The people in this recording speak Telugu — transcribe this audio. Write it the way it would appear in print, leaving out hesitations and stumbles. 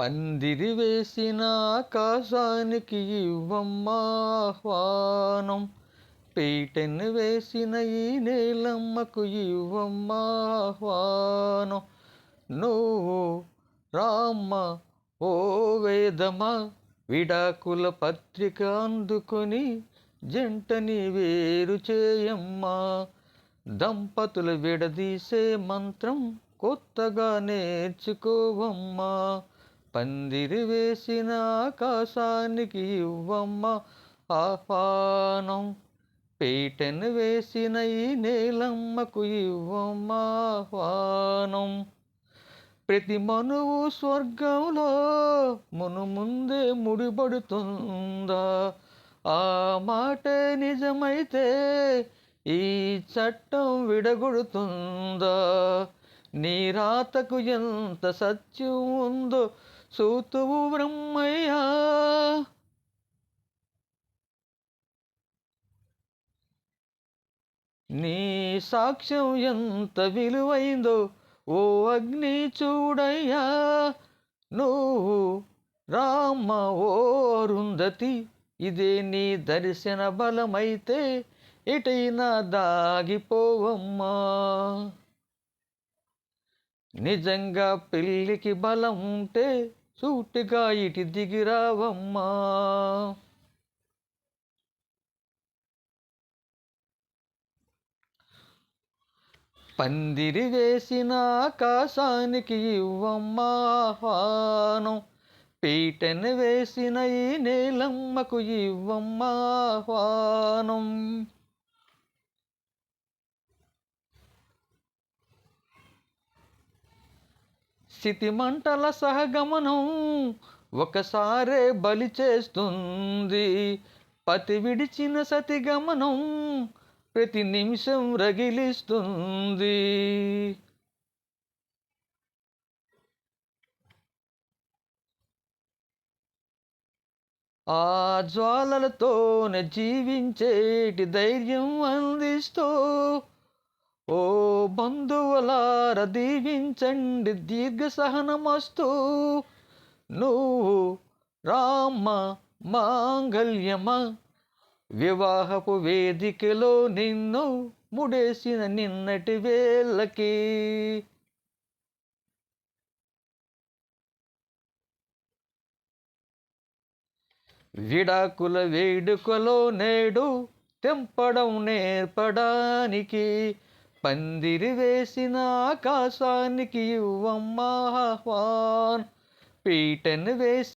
పందిరి వేసిన ఆకాశానికి ఇవ్వమ్మా ఆహ్వానం, పీటెను వేసిన ఈ నేలమ్మకు ఇవ్వమ్మా ఆహ్వానం. నువ్వు రామ్మ ఓ వేదమా, విడాకుల పత్రిక అందుకొని జంటని వేరు చేయమ్మా. దంపతులు విడదీసే మంత్రం కొత్తగా నేర్చుకోవమ్మా. పందిరి వేసిన ఆకాశానికి ఇవ్వమ్మా ఆహ్వానం, పీటను వేసిన ఈ నేలమ్మకు ఇవ్వమ్మా ఆహ్వానం. ప్రతి మనువు స్వర్గంలో మునుముందే ముడిపడుతుందా? ఆ మాటే నిజమైతే ఈ చట్టం విడగొడుతుందా? నీ రాతకు ఎంత సత్యం ఉందో సూతువు బ్రహ్మయ్యా. నీ సాక్ష్యం ఎంత విలువైందో ఓ అగ్ని చూడయ్యా. నువ్వు రామ ఓ అరుంధతి, ఇదే నీ దర్శన బలమైతే ఎటైనా దాగిపోవమ్మా. నిజంగా పెళ్ళికి బలం ఉంటే సూటిగా ఇటు దిగిరావమ్మా. పందిరి వేసిన ఆకాశానికి ఇవ్వమ్మా ఆహ్వానం, పీటను వేసిన ఈ నేలమ్మకు ఇవ్వమ్మా ఆహ్వానం. స్థితిమంటల సహగమనం ఒకసారే బలి చేస్తుంది, పతి విడిచిన సతిగమనం ప్రతి నిమిషం రగిలిస్తుంది. ఆ జ్వాలలతోనే జీవించేటి ధైర్యం అందిస్తూ ఓ బంధువులార దీవించండి దీర్ఘ సహనమస్తూ. నువ్వు రామ మాంగళ్యమా, వివాహపు వేదికలో నిన్ను ముడేసిన నిన్నటి వేళ్ళకి. విడాకుల వేడుకలో నేడు తెంపడం నేర్పడానికి, పందిరి వేసిన ఆకాశానికి ఇవ్వమ్మా ఆహ్వాన్, పీటను వేసి